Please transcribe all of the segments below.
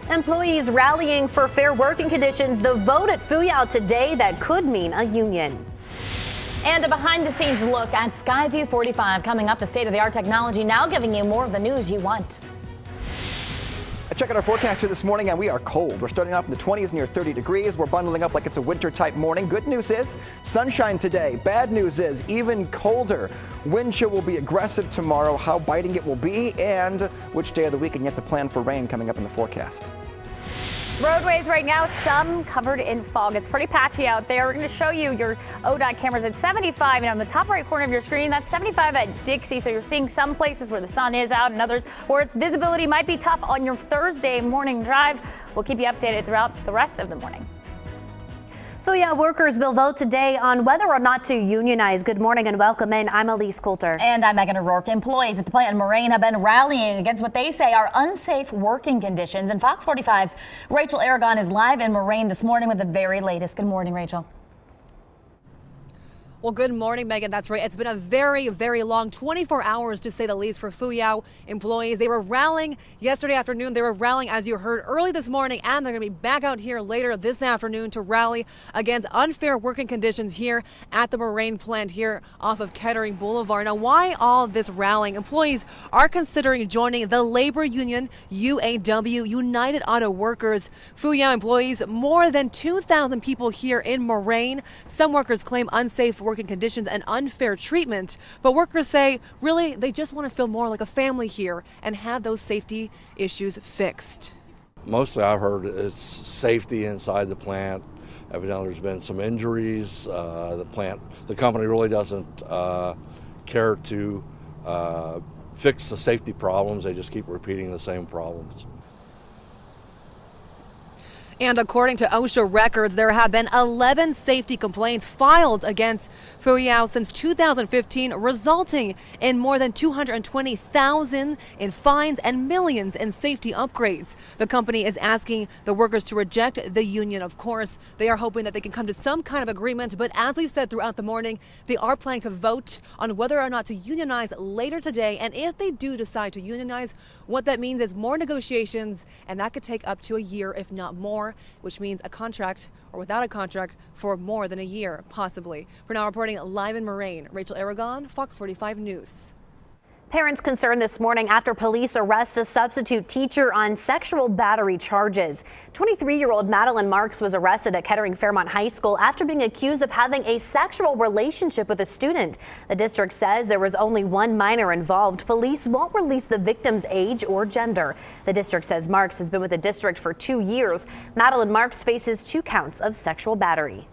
Employees rallying for fair working conditions. The vote at Fuyao today that could mean a union. And a behind-the-scenes look at Skyview 45 coming up. The state-of-the-art technology now giving you more of the news you want. Check out our forecast here this morning, and we are cold. We're starting off in the 20s, near 30 degrees. We're bundling up like it's a winter-type morning. Good news is sunshine today. Bad news is even colder. Wind chill will be aggressive tomorrow. How biting it will be, and which day of the week, and yet to plan for rain coming up in the forecast. Roadways right now, some covered in fog. It's pretty patchy out there. We're going to show you your ODOT cameras at 75. And on the top right corner of your screen, that's 75 at Dixie. So you're seeing some places where the sun is out and others where its visibility might be tough on your Thursday morning drive. We'll keep you updated throughout the rest of the morning. Fuyao workers will vote today on whether or not to unionize. Good morning and welcome in. I'm Elise Coulter. And I'm Megan O'Rourke. Employees at the plant in Moraine have been rallying against what they say are unsafe working conditions. And Fox 45's Rachel Aragon is live in Moraine this morning with the very latest. Good morning, Rachel. Well, good morning, Megan. That's right. It's been a very, very long 24 hours, to say the least, for Fuyao employees. They were rallying yesterday afternoon. They were rallying, as you heard, early this morning, and they're going to be back out here later this afternoon to rally against unfair working conditions here at the Moraine plant here off of Kettering Boulevard. Now, why all this rallying? Employees are considering joining the labor union UAW, United Auto Workers. Fuyao employees, more than 2,000 people here in Moraine. Some workers claim unsafe working conditions and unfair treatment, but workers say really they just want to feel more like a family here and have those safety issues fixed. Mostly I've heard it's safety inside the plant. Evidently there's been some injuries. The company really doesn't care to fix the safety problems. They just keep repeating the same problems. And according to OSHA records, there have been 11 safety complaints filed against Fuyao since 2015, resulting in more than $220,000 in fines and millions in safety upgrades. The company is asking the workers to reject the union. Of course, they are hoping that they can come to some kind of agreement. But as we've said throughout the morning, they are planning to vote on whether or not to unionize later today. And if they do decide to unionize, what that means is more negotiations, and that could take up to a year, if not more, which means a contract or without a contract for more than a year, possibly. For now, reporting live in Moraine, Rachel Aragon, Fox 45 News. Parents concerned this morning after police arrest a substitute teacher on sexual battery charges. 23-year-old Madeline Marks was arrested at Kettering Fairmont High School after being accused of having a sexual relationship with a student. The district says there was only one minor involved. Police won't release the victim's age or gender. The district says Marks has been with the district for 2 years. Madeline Marks faces 2 counts of sexual battery.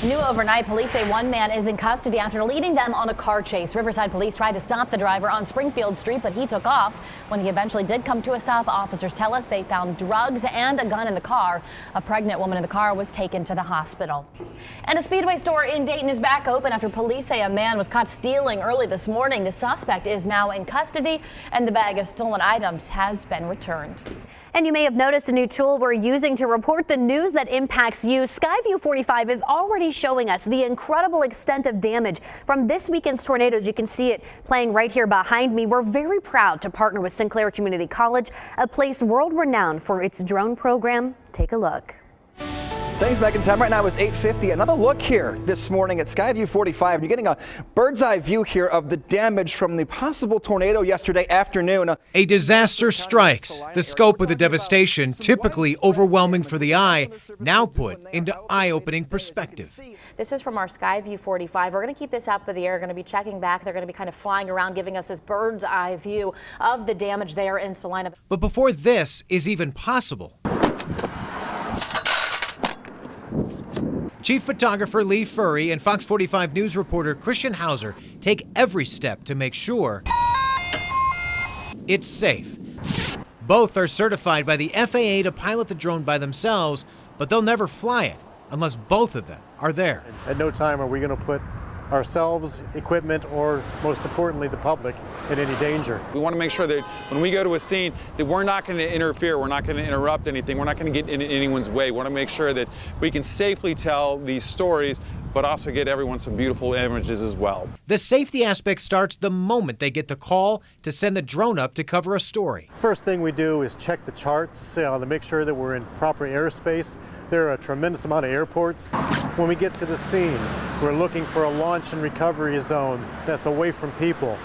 New overnight, police say one man is in custody after leading them on a car chase. Riverside police tried to stop the driver on Springfield Street, but he took off. When he eventually did come to a stop, officers tell us they found drugs and a gun in the car. A pregnant woman in the car was taken to the hospital. And a Speedway store in Dayton is back open after police say a man was caught stealing early this morning. The suspect is now in custody, and the bag of stolen items has been returned. And you may have noticed a new tool we're using to report the news that impacts you. Skyview 45 is already showing us the incredible extent of damage from this weekend's tornadoes. You can see it playing right here behind me. We're very proud to partner with Sinclair Community College, a place world-renowned for its drone program. Take a look. Thanks, Megan. Time right now is 8:50. Another look here this morning at Skyview 45. You're getting a bird's eye view here of the damage from the possible tornado yesterday afternoon. A disaster strikes. The scope of the devastation, typically overwhelming for the eye, now put into eye-opening perspective. This is from our Skyview 45. We're going to keep this up in the air. Going to be checking back. They're going to be kind of flying around, giving us this bird's eye view of the damage there in Salina. But before this is even possible, Chief Photographer Lee Furry and Fox 45 News reporter Christian Hauser take every step to make sure it's safe. Both are certified by the FAA to pilot the drone by themselves, but they'll never fly it unless both of them are there. At no time are we going to put ourselves, equipment, or most importantly, the public in any danger. We want to make sure that when we go to a scene that we're not going to interfere, we're not going to interrupt anything, we're not going to get in anyone's way. We want to make sure that we can safely tell these stories but also get everyone some beautiful images as well. The safety aspect starts the moment they get the call to send the drone up to cover a story. First thing we do is check the charts to make sure that we're in proper airspace. There are a tremendous amount of airports. When we get to the scene, we're looking for a launch and recovery zone that's away from people.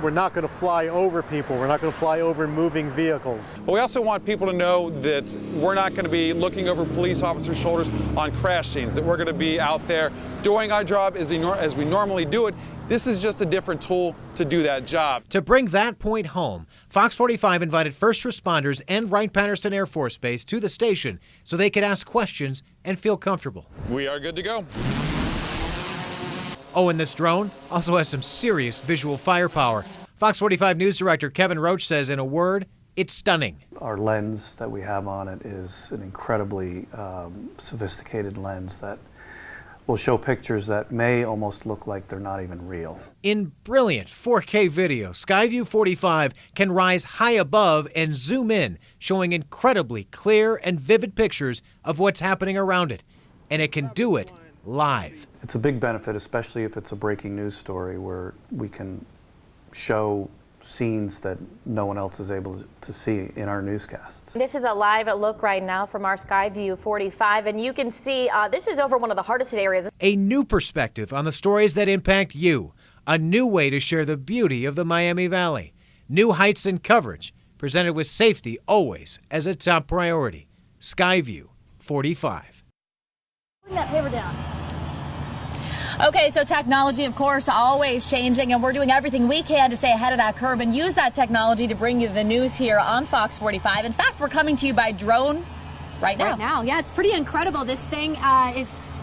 We're not going to fly over people. We're not going to fly over moving vehicles. But we also want people to know that we're not going to be looking over police officers' shoulders on crash scenes, that we're going to be out there doing our job as we normally do it. This is just a different tool to do that job. To bring that point home, Fox 45 invited first responders and Wright-Patterson Air Force Base to the station so they could ask questions and feel comfortable. We are good to go. Oh, and this drone also has some serious visual firepower. Fox 45 News Director Kevin Roach says, in a word, it's stunning. Our lens that we have on it is an incredibly sophisticated lens that will show pictures that may almost look like they're not even real. In brilliant 4K video, Skyview 45 can rise high above and zoom in, showing incredibly clear and vivid pictures of what's happening around it. And it can do it live. It's a big benefit, especially if it's a breaking news story where we can show scenes that no one else is able to see in our newscasts. This is a live look right now from our Skyview 45, and you can see this is over one of the hardest hit areas. A new perspective on the stories that impact you. A new way to share the beauty of the Miami Valley. New heights in coverage, presented with safety always as a top priority. Skyview 45. Putting that paper down. Okay, so technology, of course, always changing, and we're doing everything we can to stay ahead of that curve and use that technology to bring you the news here on Fox 45. In fact, we're coming to you by drone right now. Yeah, it's pretty incredible. This thing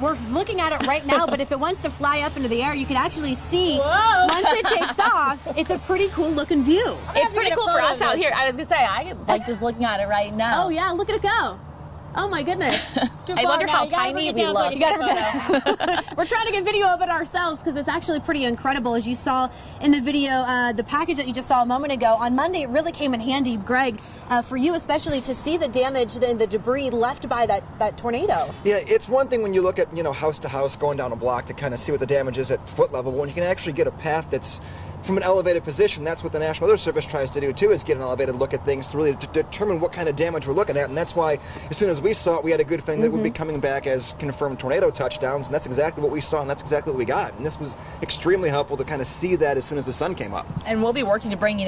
we're looking at it right now, but if it wants to fly up into the air, you can actually see once it takes off, it's a pretty cool looking view. It's pretty cool for us out here. I was going to say, I like just looking at it right now. Oh, yeah, look at it go. Oh my goodness. I wonder how tiny we look. We're trying to get video of it ourselves because it's actually pretty incredible. As you saw in the video, the package that you just saw a moment ago, on Monday it really came in handy, Greg, for you especially to see the damage and the debris left by that tornado. Yeah, it's one thing when you look at, house to house going down a block to kind of see what the damage is at foot level. When you can actually get a path that's from an elevated position, that's what the National Weather Service tries to do too, is get an elevated look at things to really determine what kind of damage we're looking at. And that's why as soon as we saw it, we had a good feeling that it would be coming back as confirmed tornado touchdowns, and that's exactly what we saw, and that's exactly what we got. And this was extremely helpful to kind of see that as soon as the sun came up. And we'll be working to bring,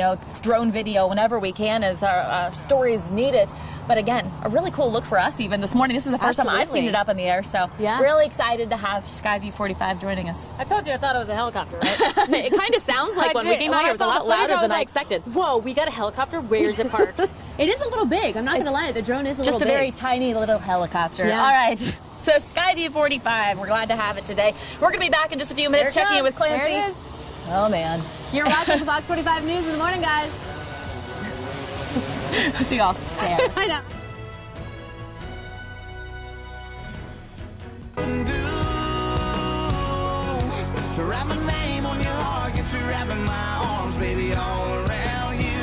drone video whenever we can as our stories need it. But again, a really cool look for us even this morning. This is the first time I've seen it up in the air, so really excited to have Skyview 45 joining us. I told you I thought it was a helicopter, right? It kind of sounds like when we came out here, it was a lot louder than I expected. Whoa, we got a helicopter. Where's it parked? It is a little big. I'm not going to lie. The drone is a little big. Just a very tiny little helicopter. Yeah. All right. So Skyview 45, we're glad to have it today. We're going to be back in just a few minutes checking in with Clancy. There it is. Oh, man. You're watching the Fox 45 News in the morning, guys. See y'all scared. I know. Write my name on your heart, get you wrapping my arms, baby, all around you,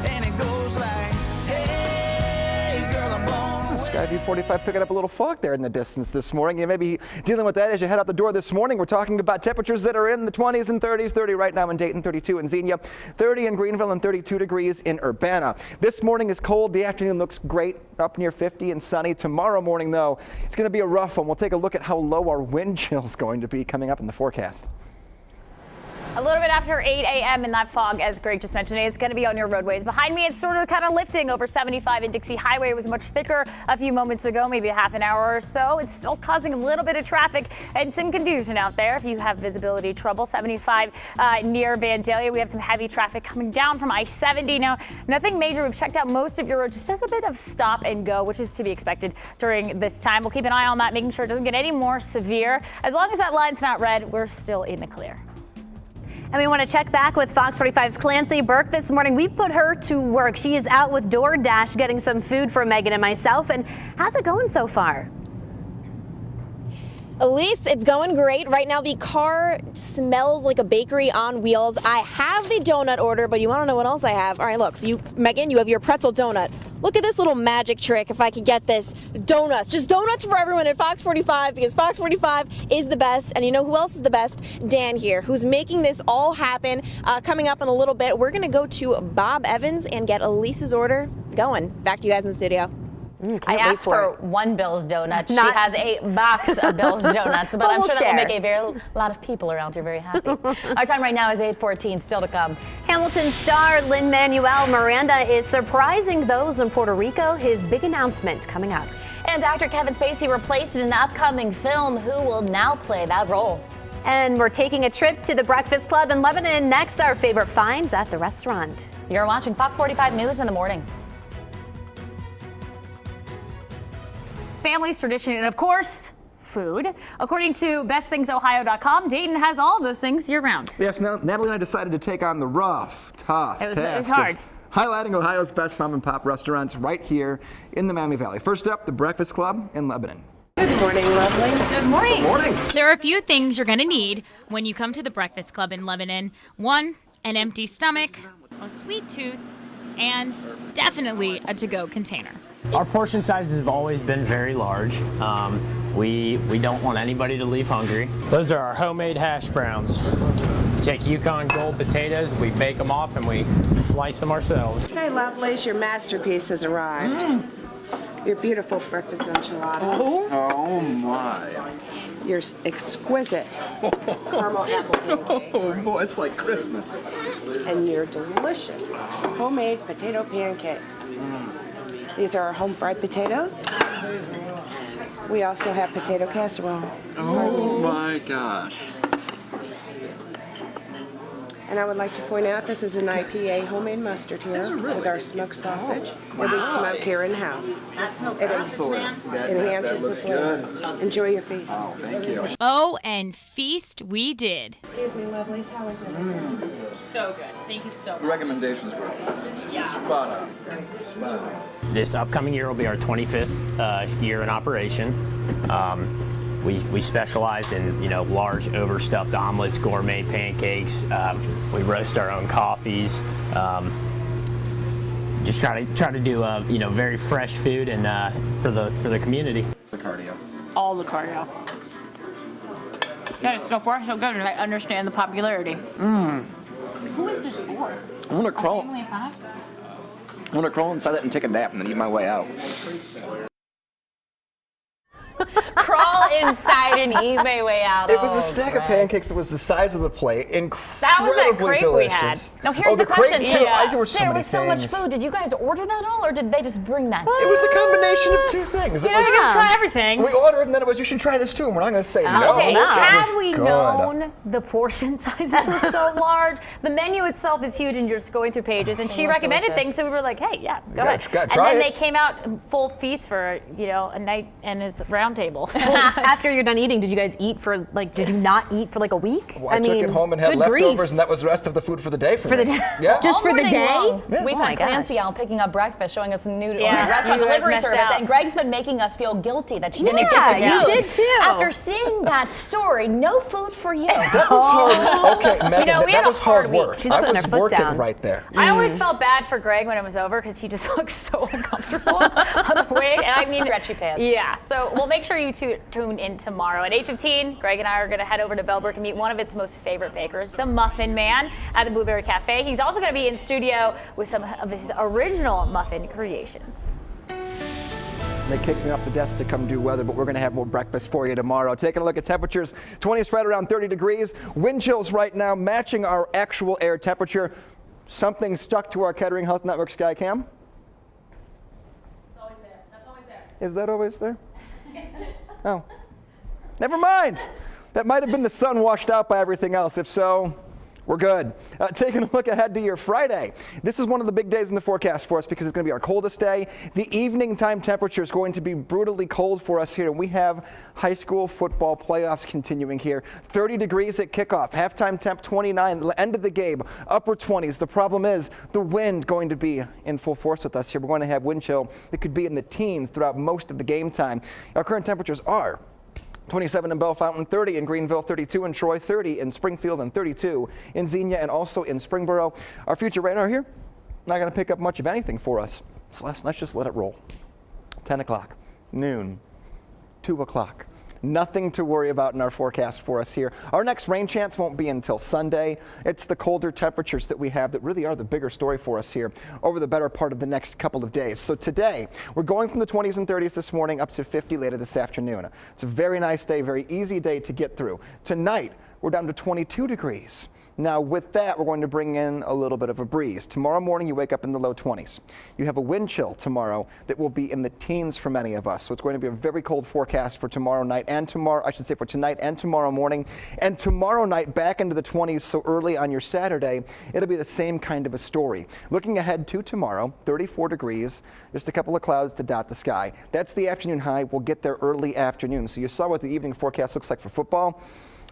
and it goes like, hey, girl, I'm born. Skyview 45 picking up a little fog there in the distance this morning. You may be dealing with that as you head out the door this morning. We're talking about temperatures that are in the 20s and 30s, 30 right now in Dayton, 32 in Xenia, 30 in Greenville, and 32 degrees in Urbana. This morning is cold. The afternoon looks great, up near 50 and sunny. Tomorrow morning, though, it's going to be a rough one. We'll take a look at how low our wind chill is going to be coming up in the forecast. A little bit after 8 a.m. in that fog, as Greg just mentioned, it's going to be on your roadways. Behind me, it's sort of kind of lifting over 75 and Dixie Highway. It was much thicker a few moments ago, maybe a half an hour or so. It's still causing a little bit of traffic and some confusion out there if you have visibility trouble. 75 near Vandalia. We have some heavy traffic coming down from I-70. Now, nothing major. We've checked out most of your road. Just a bit of stop and go, which is to be expected during this time. We'll keep an eye on that, making sure it doesn't get any more severe. As long as that line's not red, we're still in the clear. And we want to check back with Fox 45's Clancy Burke this morning. We've put her to work. She is out with DoorDash getting some food for Megan and myself. And how's it going so far? Elise, it's going great. Right now, the car smells like a bakery on wheels. I have the donut order, but you want to know what else I have? All right, look. So Megan, you have your pretzel donut. Look at this little magic trick. If I could get this, donuts, just donuts for everyone at Fox 45, because Fox 45 is the best. And you know who else is the best? Dan here, who's making this all happen. Coming up in a little bit, we're gonna go to Bob Evans and get Elise's order going. Back to you guys in the studio. I asked for one Bill's Donuts. She has a box of Bill's Donuts, but I'm sure that will make a lot of people around here very happy. Our time right now is 8:14, still to come. Hamilton star Lin-Manuel Miranda is surprising those in Puerto Rico. His big announcement coming up. And actor Kevin Spacey replaced in an upcoming film. Who will now play that role? And we're taking a trip to the Breakfast Club in Lebanon. Next, our favorite finds at the restaurant. You're watching Fox 45 News in the morning. Families, tradition, and of course, food. According to bestthinksohio.com, Dayton has all of those things year-round. Yes, Natalie and I decided to take on the rough, tough It was task hard. of highlighting Ohio's best mom and pop restaurants right here in the Miami Valley. First up, the Breakfast Club in Lebanon. Good morning, lovely. Good morning. Good morning. There are a few things you're going to need when you come to the Breakfast Club in Lebanon. One, an empty stomach, a sweet tooth, and definitely a to-go container. Our portion sizes have always been very large. We don't want anybody to leave hungry. Those are our homemade hash browns. We take Yukon Gold potatoes, we bake them off, and we slice them ourselves. Okay, lovelies, your masterpiece has arrived. Your beautiful breakfast enchilada. Oh my. Your exquisite caramel apple pancakes. Oh boy, it's like Christmas. And your delicious homemade potato pancakes. These are our home fried potatoes. We also have potato casserole. Oh my gosh. And I would like to point out this is an IPA homemade mustard here with our smoked sausage that we smoke here in house. It Excellent. enhances the flavor. Enjoy your feast. Thank you. Oh, and feast we did. Excuse me, lovelies, how is it? So good. Thank you so much. Recommendations were spot on. Spot on. This upcoming year will be our 25th year in operation. We specialize in large overstuffed omelets, gourmet pancakes. We roast our own coffees. Just try to do very fresh food and for the community. The cardio. All the cardio. Okay, so far so good, and I understand the popularity. Who is this for? I'm gonna crawl. Family of 5? I'm gonna crawl inside that and take a nap and then eat my way out. Crawl inside and eat my way out. It was a stack of pancakes that was the size of the plate. That was that Incredibly crepe delicious. we had. Now here's the question. crepe too. There were so there many was so much things. food. Did you guys order that all, or did they just bring that? It was a combination of two things. You know, you can try everything. We ordered and then it was, you should try this too. And we're not going to say no. Okay, It had was we good. known the portion sizes were so large, the menu itself is huge, and you're just going through pages. And she recommended things, so we were like, "Hey, yeah, go ahead." gotta And try then it. they came out in full feast for a night and his round table. After you're done eating, did you guys eat for did you not eat for like a week? Well, I took it home and had good leftovers, grief. and that was the rest of the food for the day for me. the day? Yeah. Just for the Morning day? long, Yeah. We've Oh my had Clancy gosh. out picking up breakfast, showing us some new Yeah. restaurant You guys delivery missed service, out. and Greg's been making us feel guilty that she didn't get Yeah, the you food. did too. After seeing that story, no food for you. That was hard. Okay, Megan, we that had a was hard hard week. work. She's I putting was her foot working down. right there. I always felt bad for Greg when it was over because he just looked so uncomfortable on the wig. And I mean, Stretchy pants. Yeah, so we'll make sure you tune in tomorrow at 8:15. Greg and I are going to head over to Bellbrook and meet one of its most favorite bakers, the Muffin Man, at the Blueberry Cafe. He's also going to be in studio with some of his original muffin creations. They kicked me off the desk to come do weather, but we're going to have more breakfast for you tomorrow. Taking a look at temperatures, 20s right around 30 degrees. Wind chills right now matching our actual air temperature. Something stuck to our Kettering Health Network sky cam. It's always there. That's always there. Is that always there? Oh, never mind. That might have been the sun washed out by everything else. If so, we're good. Taking a look ahead to your Friday. This is one of the big days in the forecast for us because it's going to be our coldest day. The evening time temperature is going to be brutally cold for us here, and we have high school football playoffs continuing here. 30 degrees at kickoff, halftime temp 29, end of the game, upper 20s. The problem is the wind going to be in full force with us here. We're going to have wind chill that could be in the teens throughout most of the game time. Our current temperatures are 27 in Bellefontaine, 30 in Greenville, 32 in Troy, 30 in Springfield, and 32 in Xenia, and also in Springboro. Our future radar here, not going to pick up much of anything for us. So let's just let it roll. 10 o'clock, noon, 2 o'clock. Nothing to worry about in our forecast for us here. Our next rain chance won't be until Sunday. It's the colder temperatures that we have that really are the bigger story for us here over the better part of the next couple of days. So today, we're going from the 20s and 30s this morning up to 50 later this afternoon. It's a very nice day, very easy day to get through. Tonight, we're down to 22 degrees. Now with that, we're going to bring in a little bit of a breeze. Tomorrow morning, you wake up in the low 20s. You have a wind chill tomorrow that will be in the teens for many of us. So it's going to be a very cold forecast for tomorrow night and for tonight and tomorrow morning. And tomorrow night back into the 20s so early on your Saturday, it'll be the same kind of a story. Looking ahead to tomorrow, 34 degrees, just a couple of clouds to dot the sky. That's the afternoon high. We'll get there early afternoon. So you saw what the evening forecast looks like for football.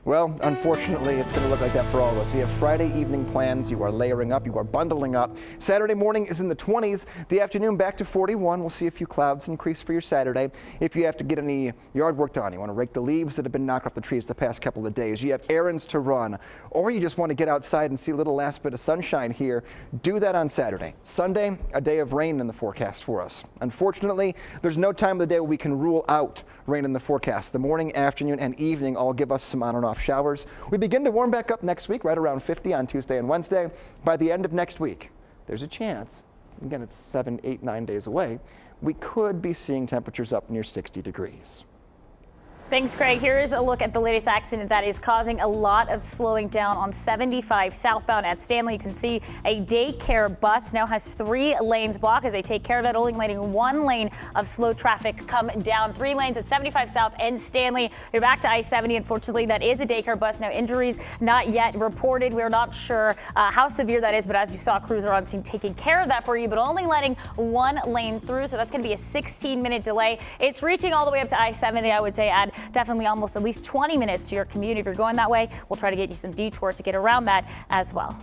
Well, unfortunately, it's going to look like that for all of us. You have Friday evening plans. You are layering up. You are bundling up. Saturday morning is in the 20s. The afternoon back to 41. We'll see a few clouds increase for your Saturday. If you have to get any yard work done, you want to rake the leaves that have been knocked off the trees the past couple of days, you have errands to run, or you just want to get outside and see a little last bit of sunshine here, do that on Saturday. Sunday, a day of rain in the forecast for us. Unfortunately, there's no time of the day where we can rule out rain in the forecast. The morning, afternoon, and evening all give us some on and off showers. We begin to warm back up next week, right around 50 on Tuesday and Wednesday. By the end of next week, there's a chance, again, it's 7, 8, 9 days away, we could be seeing temperatures up near 60 degrees. Thanks, Greg. Here's a look at the latest accident that is causing a lot of slowing down on 75 southbound at Stanley. You can see a daycare bus now has 3 lanes blocked as they take care of it, only letting 1 lane of slow traffic come down. 3 lanes at 75 South and Stanley. You're back to I-70. Unfortunately, that is a daycare bus. Now, injuries not yet reported. We're not sure how severe that is, but as you saw, crews are on scene taking care of that for you, but only letting 1 lane through. So that's going to be a 16-minute delay. It's reaching all the way up to I-70, I would say, add definitely almost at least 20 minutes to your commute. If you're going that way, we'll try to get you some detours to get around that as well.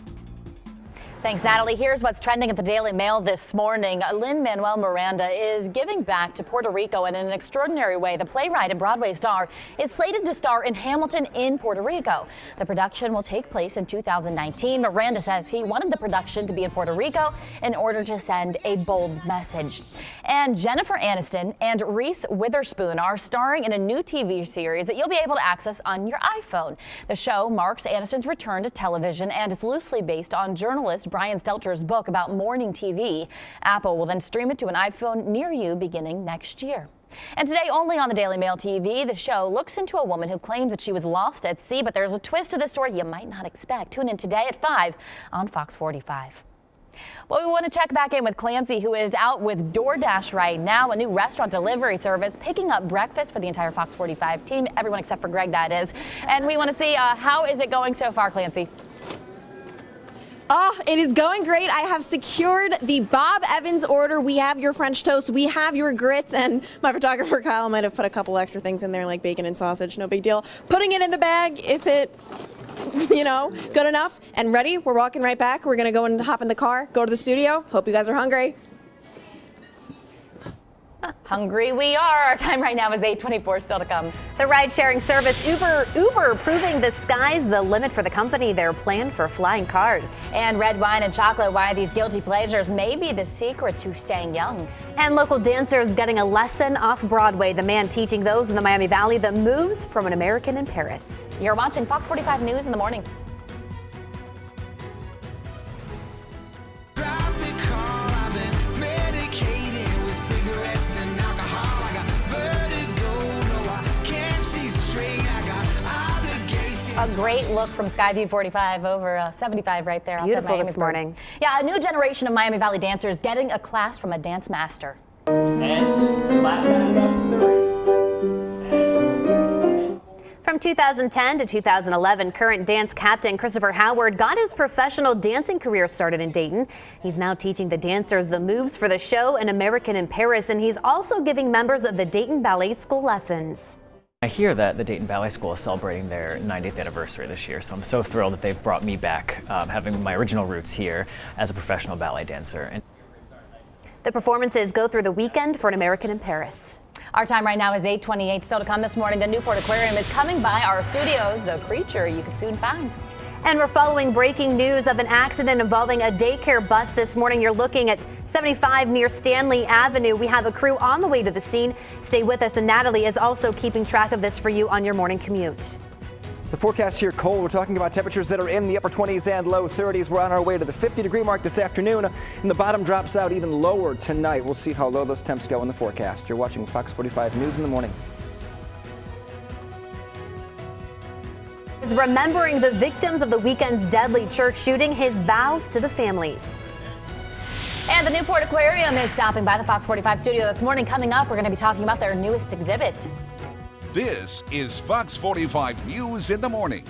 Thanks, Natalie. Here's what's trending at the Daily Mail this morning. Lin-Manuel Miranda is giving back to Puerto Rico in an extraordinary way. The playwright and Broadway star is slated to star in Hamilton in Puerto Rico. The production will take place in 2019. Miranda says he wanted the production to be in Puerto Rico in order to send a bold message. And Jennifer Aniston and Reese Witherspoon are starring in a new TV series that you'll be able to access on your iPhone. The show marks Aniston's return to television and is loosely based on journalist Brian Stelter's book about morning TV. Apple will then stream it to an iPhone near you beginning next year. And today, only on the Daily Mail TV, the show looks into a woman who claims that she was lost at sea, but there's a twist to this story you might not expect. Tune in today at 5 on Fox 45. Well, we want to check back in with Clancy, who is out with DoorDash right now, a new restaurant delivery service, picking up breakfast for the entire Fox 45 team, everyone except for Greg, that is. And we want to see how is it going so far, Clancy? Oh, it is going great. I have secured the Bob Evans order. We have your French toast, we have your grits, and my photographer Kyle might have put a couple extra things in there like bacon and sausage. No big deal. Putting it in the bag if it, good enough and ready. We're walking right back. We're going to go and hop in the car, go to the studio. Hope you guys are hungry. Hungry we are. Our time right now is 8:24, still to come. The ride-sharing service Uber proving the sky's the limit for the company. Their plan for flying cars. And red wine and chocolate, why these guilty pleasures may be the secret to staying young. And local dancers getting a lesson off Broadway. The man teaching those in the Miami Valley the moves from An American in Paris. You're watching Fox 45 News in the morning. A great look from Skyview 45 over 75 right there. Beautiful this morning. Yeah, a new generation of Miami Valley dancers getting a class from a dance master. And flat back up 3. From 2010 to 2011, current dance captain Christopher Howard got his professional dancing career started in Dayton. He's now teaching the dancers the moves for the show An American in Paris, and he's also giving members of the Dayton Ballet School lessons. I hear that the Dayton Ballet School is celebrating their 90th anniversary this year, so I'm so thrilled that they've brought me back, having my original roots here as a professional ballet dancer. The performances go through the weekend for An American in Paris. Our time right now is 8:28. Still to come this morning, the Newport Aquarium is coming by our studios. The creature you could soon find. And we're following breaking news of an accident involving a daycare bus this morning. You're looking at 75 near Stanley Avenue. We have a crew on the way to the scene. Stay with us, and Natalie is also keeping track of this for you on your morning commute. The forecast here, cold. We're talking about temperatures that are in the upper 20s and low 30s. We're on our way to the 50-degree mark this afternoon, and the bottom drops out even lower tonight. We'll see how low those temps go in the forecast. You're watching Fox 45 News in the morning. Is remembering the victims of the weekend's deadly church shooting, his vows to the families. And the Newport Aquarium is stopping by the Fox 45 studio this morning. Coming up, we're going to be talking about their newest exhibit. This is Fox 45 News in the morning.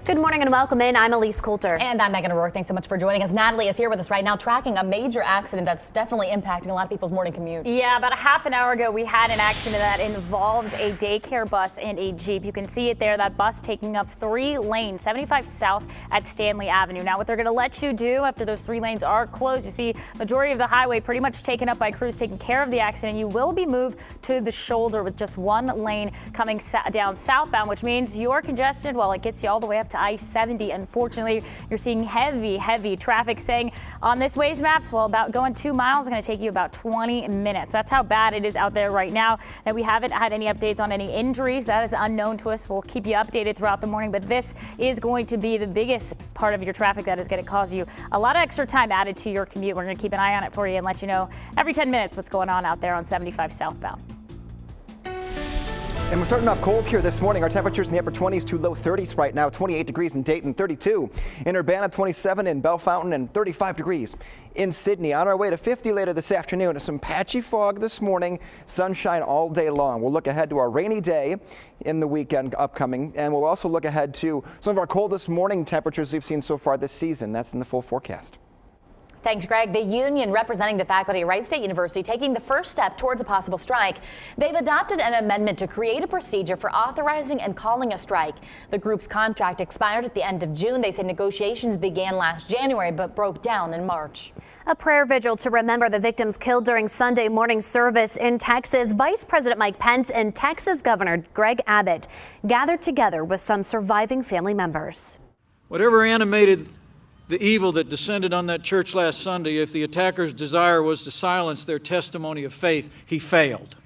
Good morning and welcome in. I'm Elise Coulter. And I'm Megan O'Rourke. Thanks so much for joining us. Natalie is here with us right now, tracking a major accident that's definitely impacting a lot of people's morning commute. Yeah, about a half an hour ago, we had an accident that involves a daycare bus and a Jeep. You can see it there, that bus taking up 3 lanes, 75 south at Stanley Avenue. Now, what they're going to let you do after those 3 lanes are closed, you see majority of the highway pretty much taken up by crews taking care of the accident. You will be moved to the shoulder with just 1 lane coming down southbound, which means you're congested while it gets you all the way up to I-70. Unfortunately, you're seeing heavy traffic, saying on this Waze maps, well, about going 2 miles is going to take you about 20 minutes. That's how bad it is out there right now. And we haven't had any updates on any injuries. That is unknown to us. We'll keep you updated throughout the morning, but this is going to be the biggest part of your traffic that is going to cause you a lot of extra time added to your commute. We're going to keep an eye on it for you and let you know every 10 minutes what's going on out there on 75 southbound. And we're starting off cold here this morning. Our temperatures in the upper 20s to low 30s right now. 28 degrees in Dayton, 32 in Urbana, 27 in Bellefontaine, and 35 degrees in Sydney. On our way to 50 later this afternoon. Some patchy fog this morning, sunshine all day long. We'll look ahead to our rainy day in the weekend upcoming, and we'll also look ahead to some of our coldest morning temperatures we've seen so far this season. That's in the full forecast. Thanks, Greg. The union representing the faculty at Wright State University taking the first step towards a possible strike. They've adopted an amendment to create a procedure for authorizing and calling a strike. The group's contract expired at the end of June. They say negotiations began last January but broke down in March. A prayer vigil to remember the victims killed during Sunday morning service in Texas. Vice President Mike Pence and Texas Governor Greg Abbott gathered together with some surviving family members. Whatever animated the evil that descended on that church last Sunday, if the attacker's desire was to silence their testimony of faith, he failed.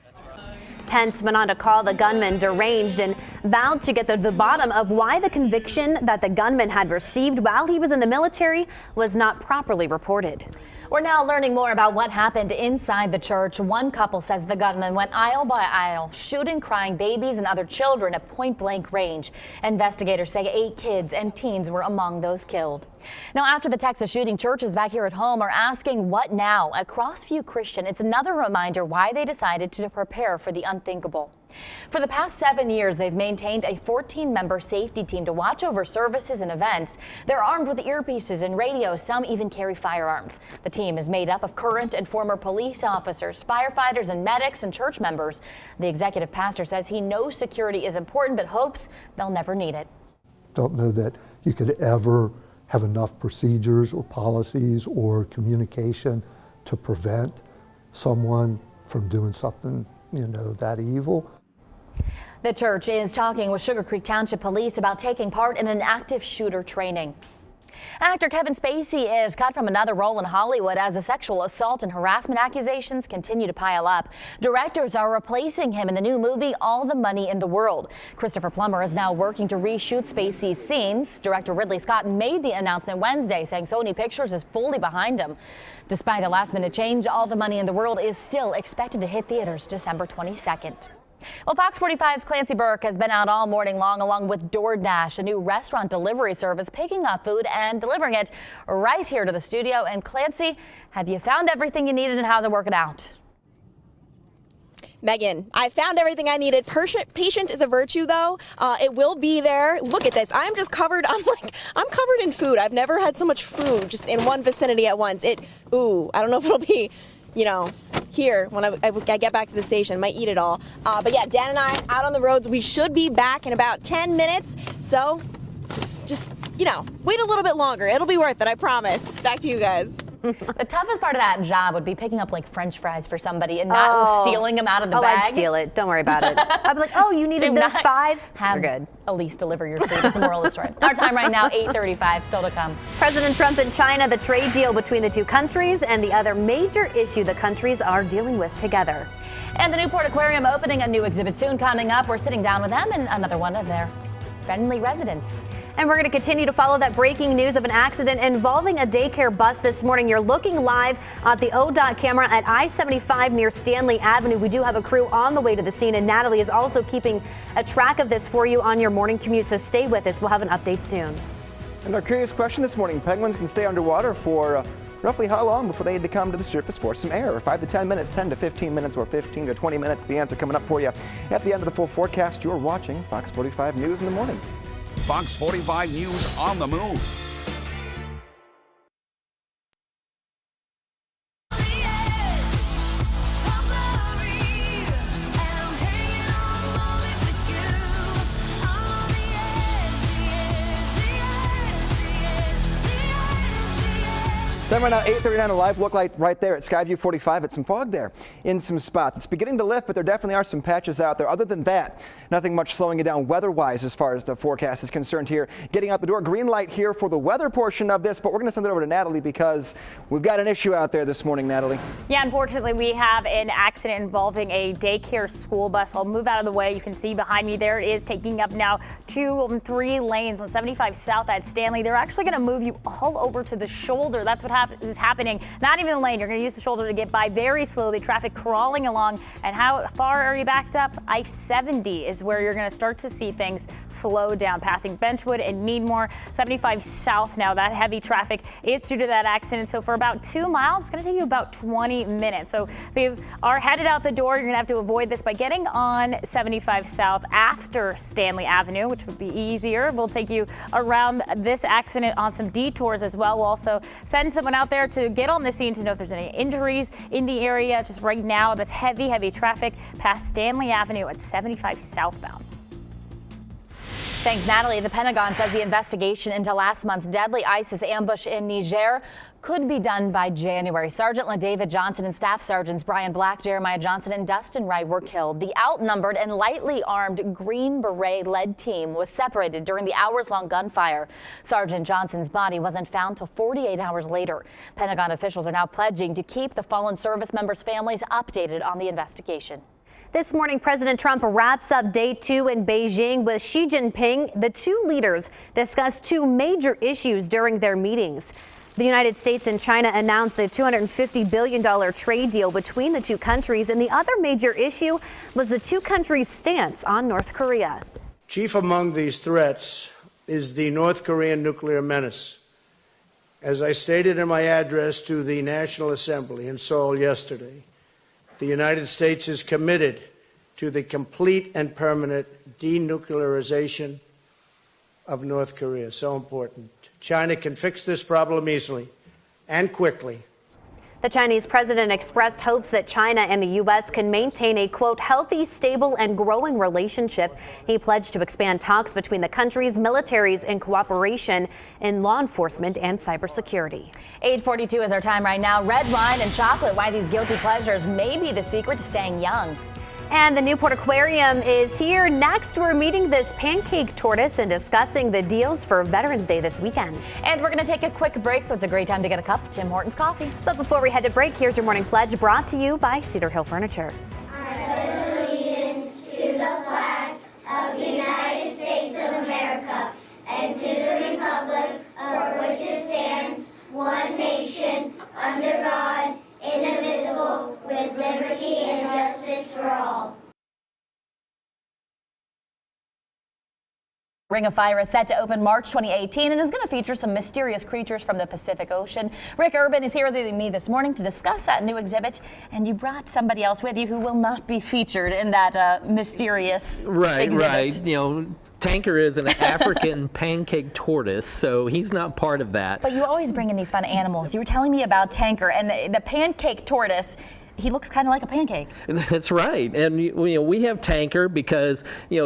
Pence went on to call the gunman deranged and vowed to get to the bottom of why the conviction that the gunman had received while he was in the military was not properly reported. We're now learning more about what happened inside the church. One couple says the gunman went aisle by aisle, shooting crying babies and other children at point-blank range. Investigators say 8 kids and teens were among those killed. Now, after the Texas shooting, churches back here at home are asking what now? At Crossview Christian, it's another reminder why they decided to prepare for the unthinkable. For the past 7 years, they've maintained a 14-member safety team to watch over services and events. They're armed with earpieces and radios. Some even carry firearms. The team is made up of current and former police officers, firefighters and medics and church members. The executive pastor says he knows security is important, but hopes they'll never need it. Don't know that you could ever have enough procedures or policies or communication to prevent someone from doing something, that evil. The church is talking with Sugar Creek Township Police about taking part in an active shooter training. Actor Kevin Spacey is cut from another role in Hollywood as the sexual assault and harassment accusations continue to pile up. Directors are replacing him in the new movie All the Money in the World. Christopher Plummer is now working to reshoot Spacey's scenes. Director Ridley Scott made the announcement Wednesday, saying Sony Pictures is fully behind him. Despite a last-minute change, All the Money in the World is still expected to hit theaters December 22nd. Well, Fox 45's Clancy Burke has been out all morning long along with DoorDash, a new restaurant delivery service, picking up food and delivering it right here to the studio. And Clancy, have you found everything you needed and how's it working out? Megan, I found everything I needed. Patience is a virtue, though. It will be there. Look at this. I'm just covered. I'm covered in food. I've never had so much food just in one vicinity at once. I don't know if it'll be, here when I get back to the station. Might eat it all. But yeah, Dan and I out on the roads. We should be back in about 10 minutes. So just wait a little bit longer. It'll be worth it, I promise. Back to you guys. The toughest part of that job would be picking up like French fries for somebody and not stealing them out of the bag. I'd steal it. Don't worry about it. I'd be like, oh, you needed those 5? Have You're good. Elise deliver your food is the moral of the story. Our time right now, 8:35, still to come. President Trump and China, the trade deal between the two countries, and the other major issue the countries are dealing with together. And the Newport Aquarium opening a new exhibit soon coming up. We're sitting down with them and another one of their friendly residents. And we're going to continue to follow that breaking news of an accident involving a daycare bus this morning. You're looking live at the ODOT camera at I-75 near Stanley Avenue. We do have a crew on the way to the scene, and Natalie is also keeping a track of this for you on your morning commute, so stay with us. We'll have an update soon. And our curious question this morning, penguins can stay underwater for roughly how long before they need to come to the surface for some air? 5 to 10 minutes, 10 to 15 minutes, or 15 to 20 minutes. The answer coming up for you at the end of the full forecast. You're watching Fox 45 News in the morning. Fox 45 News on the move. Time right now, 8:39, a live look like right there at Skyview 45. It's some fog there in some spots. It's beginning to lift, but there definitely are some patches out there. Other than that, nothing much slowing it down weather-wise as far as the forecast is concerned here. Getting out the door, green light here for the weather portion of this, but we're going to send it over to Natalie because we've got an issue out there this morning, Natalie. Yeah, unfortunately, we have an accident involving a daycare school bus. I'll move out of the way. You can see behind me there it is, taking up now 2 and 3 lanes on 75 South at Stanley. They're actually going to move you all over to the shoulder. That's what is happening. Not even a lane. You're going to use the shoulder to get by very slowly. Traffic crawling along. And how far are you backed up? I-70 is where you're going to start to see things slow down, passing Benchwood and Meadmore. 75 South now. That heavy traffic is due to that accident. So for about 2 miles, it's going to take you about 20 minutes. So if you are headed out the door, you're going to have to avoid this by getting on 75 South after Stanley Avenue, which would be easier. We'll take you around this accident on some detours as well. We'll also send someone out there to get on the scene to know if there's any injuries in the area. Just right now, that's heavy traffic past Stanley Avenue at 75 southbound. Thanks, Natalie. The Pentagon says the investigation into last month's deadly ISIS ambush in Niger could be done by January. Sergeant LaDavid Johnson and Staff Sergeants Brian Black, Jeremiah Johnson, and Dustin Wright were killed. The outnumbered and lightly armed Green Beret-led team was separated during the hours-long gunfire. Sergeant Johnson's body wasn't found till 48 hours later. Pentagon officials are now pledging to keep the fallen service members' families updated on the investigation. This morning, President Trump wraps up day 2 in Beijing with Xi Jinping. The two leaders discussed 2 major issues during their meetings. The United States and China announced a $250 billion trade deal between the two countries, and the other major issue was the two countries' stance on North Korea. Chief among these threats is the North Korean nuclear menace. As I stated in my address to the National Assembly in Seoul yesterday, the United States is committed to the complete and permanent denuclearization of North Korea. So important. China can fix this problem easily and quickly. The Chinese president expressed hopes that China and the U.S. can maintain a, quote, healthy, stable, and growing relationship. He pledged to expand talks between the countries' militaries in cooperation in law enforcement and cybersecurity. 8:42 is our time right now. Red wine and chocolate, why these guilty pleasures may be the secret to staying young. And the Newport Aquarium is here. Next, we're meeting this pancake tortoise and discussing the deals for Veterans Day this weekend. And we're going to take a quick break, so it's a great time to get a cup of Tim Hortons coffee. But before we head to break, here's your morning pledge brought to you by Cedar Hill Furniture. I pledge allegiance to the flag of the United States of America and to the republic for which it stands, one nation, under God, indivisible, with liberty and justice for all. Ring of Fire is set to open March 2018 and is going to feature some mysterious creatures from the Pacific Ocean. Rick Urban is here with me this morning to discuss that new exhibit, and you brought somebody else with you who will not be featured in that mysterious exhibit. Right. You know, Tanker is an African pancake tortoise, so he's not part of that. But you always bring in these fun animals. You were telling me about Tanker, and the pancake tortoise he looks kind of like a pancake. That's right. And we have Tanker because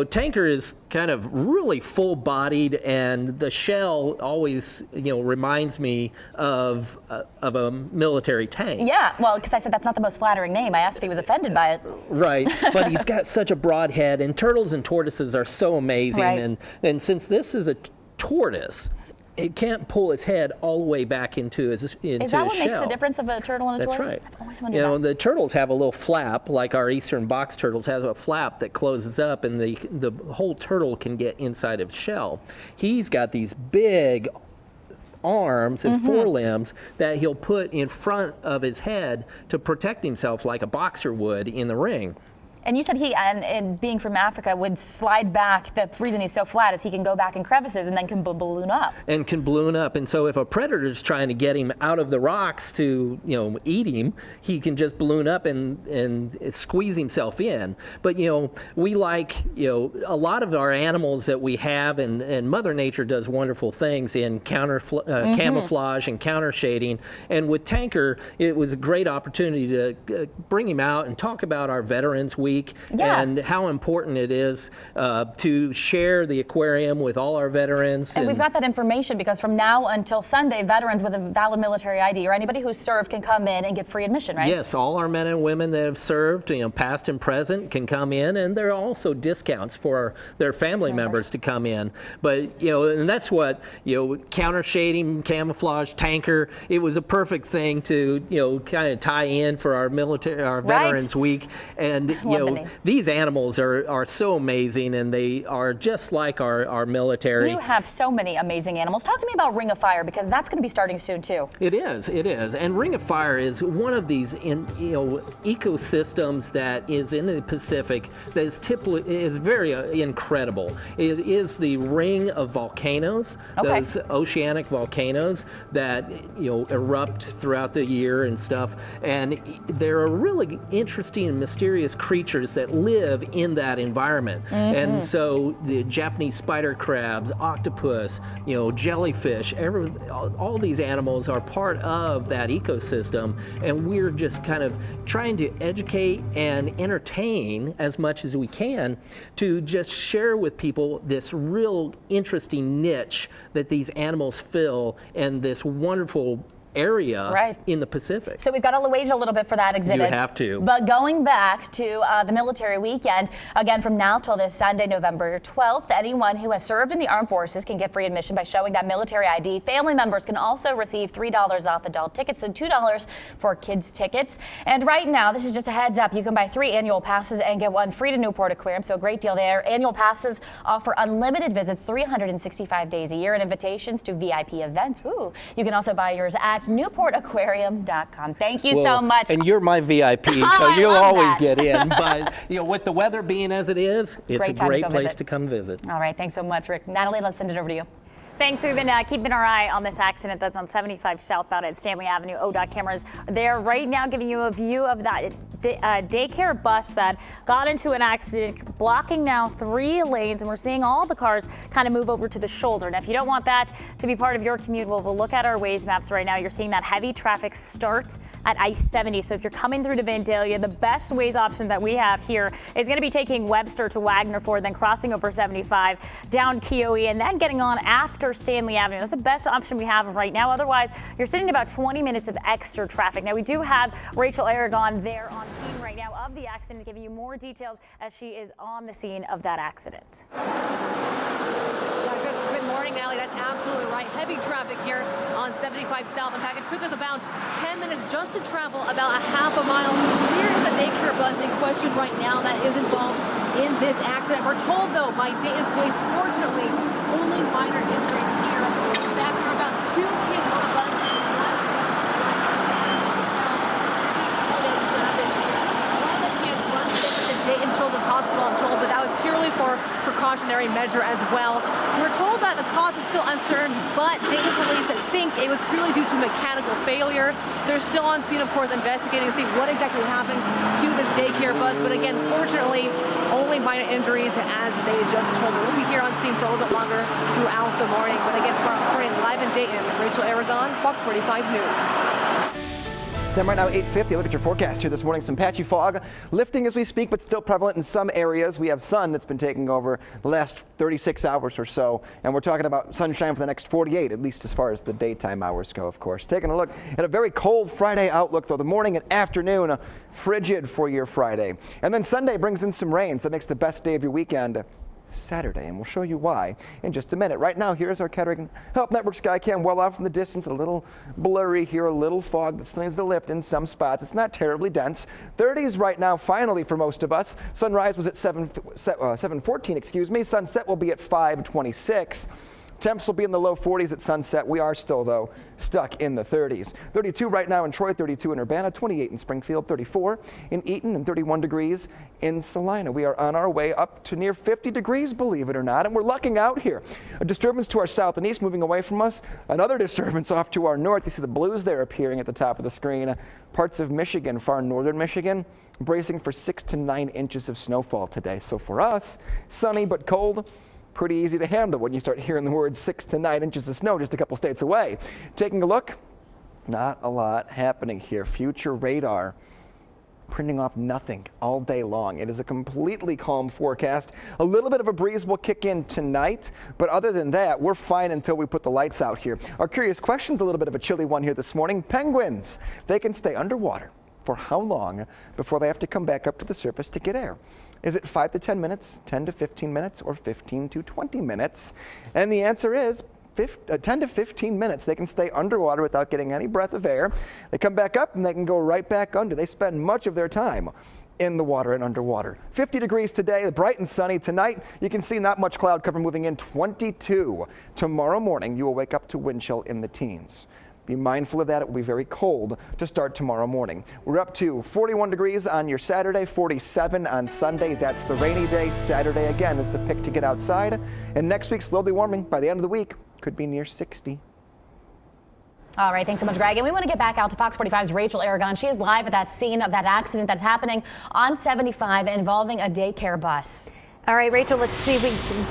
Tanker is kind of really full-bodied, and the shell always reminds me of a military tank. Yeah, well, because I said that's not the most flattering name. I asked if he was offended by it. Right, but he's got such a broad head, and turtles and tortoises are so amazing. Right. And since this is a tortoise, it can't pull its head all the way back into his shell. Is that what makes the difference of a turtle and a tortoise? That's right. I've always wondered that. The turtles have a little flap, like our eastern box turtles have a flap that closes up, and the whole turtle can get inside of its shell. He's got these big arms and forelimbs that he'll put in front of his head to protect himself like a boxer would in the ring. And you said he, and being from Africa, would slide back. The reason he's so flat is he can go back in crevices and then can balloon up. And can balloon up. And so if a predator is trying to get him out of the rocks to, eat him, he can just balloon up and squeeze himself in. But, we like, a lot of our animals that we have, and Mother Nature does wonderful things in camouflage and counter shading. And with Tanker, it was a great opportunity to bring him out and talk about our Veterans Week. And how important it is to share the aquarium with all our veterans. And we've got that information because from now until Sunday, veterans with a valid military ID or anybody who's served can come in and get free admission, right? Yes, all our men and women that have served, past and present, can come in, and there are also discounts for their family members to come in. But and that's what counter shading, camouflage, Tanker. It was a perfect thing to kind of tie in for our Veterans Week, and these animals are so amazing, and they are just like our military. You have so many amazing animals. Talk to me about Ring of Fire, because that's going to be starting soon too. It is. And Ring of Fire is one of these ecosystems that is in the Pacific that is very incredible. It is the ring of volcanoes, those oceanic volcanoes that erupt throughout the year and stuff. And there are really interesting and mysterious creatures that live in that environment. And so the Japanese spider crabs, octopus, jellyfish, all these animals are part of that ecosystem, and we're just kind of trying to educate and entertain as much as we can to just share with people this real interesting niche that these animals fill and this wonderful area in the Pacific. So we've got to wait a little bit for that exhibit. You have to. But going back to the military weekend, again from now till this Sunday, November 12th, anyone who has served in the armed forces can get free admission by showing that military ID. Family members can also receive $3 off adult tickets and $2 for kids tickets. And right now, this is just a heads up, you can buy 3 annual passes and get 1 free to Newport Aquarium, so a great deal there. Annual passes offer unlimited visits 365 days a year and invitations to VIP events. Ooh. You can also buy yours at NewportAquarium.com. Thank you so much. And you're my VIP, so you'll always get in. But with the weather being as it is, it's a great place to come visit. All right, thanks so much, Rick. Natalie, let's send it over to you. Thanks. We've been keeping our eye on this accident that's on 75 southbound at Stanley Avenue. ODOT cameras there right now giving you a view of that daycare bus that got into an accident, blocking now 3 lanes, and we're seeing all the cars kind of move over to the shoulder. Now, if you don't want that to be part of your commute, we'll look at our Waze maps right now. You're seeing that heavy traffic start at I-70. So if you're coming through to Vandalia, the best Waze option that we have here is going to be taking Webster to Wagner Ford, then crossing over 75 down Keowee, and then getting on after Stanley Avenue. That's the best option we have right now. Otherwise, you're sitting about 20 minutes of extra traffic. Now, we do have Rachel Aragon there on scene right now of the accident, giving you more details as she is on the scene of that accident. Good morning, Natalie. That's absolutely right. Heavy traffic here on 75 South. In fact, it took us about 10 minutes just to travel about a half a mile. Here is the daycare bus in question right now that is involved in this accident. We're told, though, by Dayton police, fortunately, only minor injuries here. In fact, there are about 2 kids on the bus and 1 Dayton Children's Hospital, I'm told, but that was purely for precautionary measure as well. We're told that the cause is still uncertain, but Dayton police think it was purely due to mechanical failure. They're still on scene, of course, investigating to see what exactly happened to this daycare bus. But again, fortunately, only minor injuries, as they just told me. We'll be here on scene for a little bit longer throughout the morning. But again, reporting live in Dayton, Rachel Aragon, Fox 45 News. Time right now, 8:50. Look at your forecast here this morning. Some patchy fog lifting as we speak, but still prevalent in some areas. We have sun that's been taking over the last 36 hours or so, and we're talking about sunshine for the next 48, at least as far as the daytime hours go, of course. Taking a look at a very cold Friday outlook, though. The morning and afternoon, frigid for your Friday. And then Sunday brings in some rain, so that makes the best day of your weekend Saturday, and we'll show you why in just a minute. Right now, here's our Kettering Health Network Skycam. Well off from the distance, a little blurry here, a little fog that still needs to lift in some spots. It's not terribly dense. 30s right now, finally, for most of us. Sunrise was at 7:14, excuse me. Sunset will be at 5:26. Temps will be in the low 40s at sunset. We are still, though, stuck in the 30s. 32 right now in Troy, 32 in Urbana, 28 in Springfield, 34 in Eaton, and 31 degrees in Salina. We are on our way up to near 50 degrees, believe it or not, and we're lucking out here. A disturbance to our south and east moving away from us. Another disturbance off to our north. You see the blues there appearing at the top of the screen. Parts of Michigan, far northern Michigan, bracing for 6 to 9 inches of snowfall today. So for us, sunny but cold. Pretty easy to handle when you start hearing the words 6 to 9 inches of snow just a couple states away. Taking a look, not a lot happening here. Future radar printing off nothing all day long. It is a completely calm forecast. A little bit of a breeze will kick in tonight, but other than that, we're fine until we put the lights out here. Our curious question's a little bit of a chilly one here this morning. Penguins, they can stay underwater for how long before they have to come back up to the surface to get air? Is it 5 to 10 minutes, 10 to 15 minutes, or 15 to 20 minutes? And the answer is 10 to 15 minutes. They can stay underwater without getting any breath of air. They come back up and they can go right back under. They spend much of their time in the water and underwater. 50 degrees today, bright and sunny. Tonight, you can see not much cloud cover moving in. 22. Tomorrow morning, you will wake up to wind chill in the teens. Be mindful of that. It will be very cold to start tomorrow morning. We're up to 41 degrees on your Saturday, 47 on Sunday. That's the rainy day. Saturday again is the pick to get outside. And next week, slowly warming. By the end of the week, could be near 60. All right, thanks so much, Greg. And we want to get back out to Fox 45's Rachel Aragon. She is live at that scene of that accident that's happening on 75 involving a daycare bus. All right, Rachel, let's see if we can...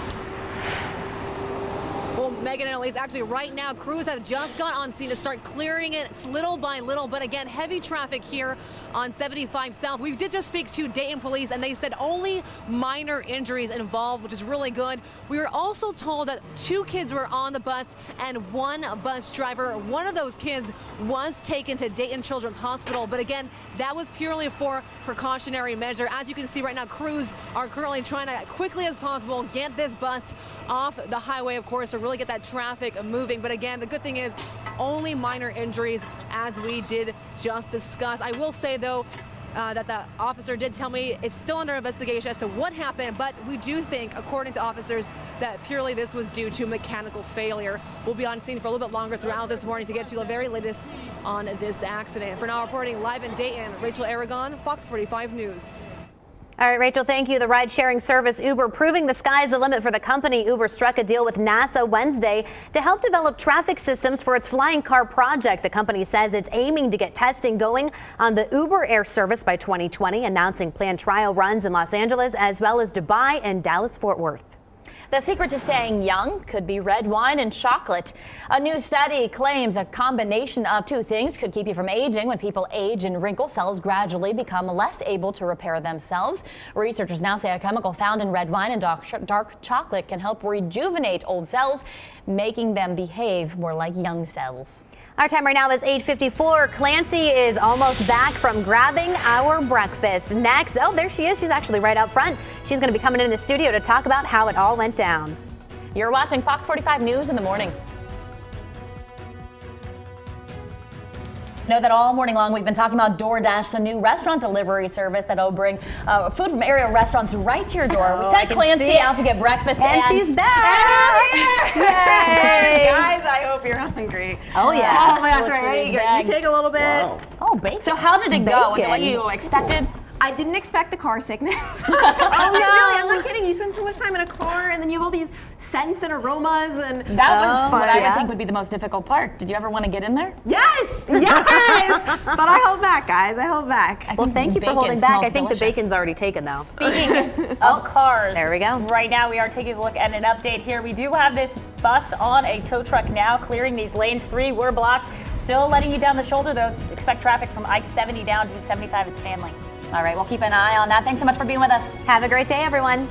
Well, Megan and Elise, actually right now, crews have just got on scene to start clearing it little by little. But again, heavy traffic here on 75 South. We did just speak to Dayton police and they said only minor injuries involved, which is really good. We were also told that 2 kids were on the bus and 1 bus driver. One of those kids was taken to Dayton Children's Hospital. But again, that was purely for precautionary measure. As you can see right now, crews are currently trying to, quickly as possible, get this bus off the highway, of course, to really get that traffic moving. But again, the good thing is only minor injuries, as we did just discuss. I will say, though, that the officer did tell me it's still under investigation as to what happened, but we do think, according to officers, that purely this was due to mechanical failure. We'll be on scene for a little bit longer throughout this morning to get you the very latest on this accident. For now, reporting live in Dayton, Rachel Aragon, Fox 45 News. All right, Rachel, thank you. The ride-sharing service Uber proving the sky's the limit for the company. Uber struck a deal with NASA Wednesday to help develop traffic systems for its flying car project. The company says it's aiming to get testing going on the Uber Air service by 2020, announcing planned trial runs in Los Angeles as well as Dubai and Dallas-Fort Worth. The secret to staying young could be red wine and chocolate. A new study claims a combination of 2 things could keep you from aging. When people age and wrinkle, cells gradually become less able to repair themselves. Researchers now say a chemical found in red wine and dark chocolate can help rejuvenate old cells, making them behave more like young cells. Our time right now is 8:54. Clancy is almost back from grabbing our breakfast. Next, oh, there she is. She's actually right out front. She's going to be coming in the studio to talk about how it all went down. You're watching Fox 45 News in the morning. Know that all morning long we've been talking about DoorDash, the new restaurant delivery service that'll bring food from area restaurants right to your door. We sent Clancy out to get breakfast, and she's back. Yay! Guys, I hope you're hungry. Oh yeah. Oh my gosh, right, ready? You take a little bit. Wow. Oh, bacon. So how did it go? Was it what you expected? I didn't expect the car sickness. Oh, no. Really, I'm not kidding. You spend so much time in a car, and then you have all these scents and aromas, and that was what I would think would be the most difficult part. Did you ever want to get in there? Yes, yes. But I held back, guys. I held back. Well, thank you for holding back. I think the bacon's already taken, though. Speaking of cars, there we go. Right now, we are taking a look at an update here. We do have this bus on a tow truck now, clearing these lanes. 3 were blocked. Still letting you down the shoulder, though. Expect traffic from I-70 down to 75 at Stanley. All right, we'll keep an eye on that. Thanks so much for being with us. Have a great day, everyone.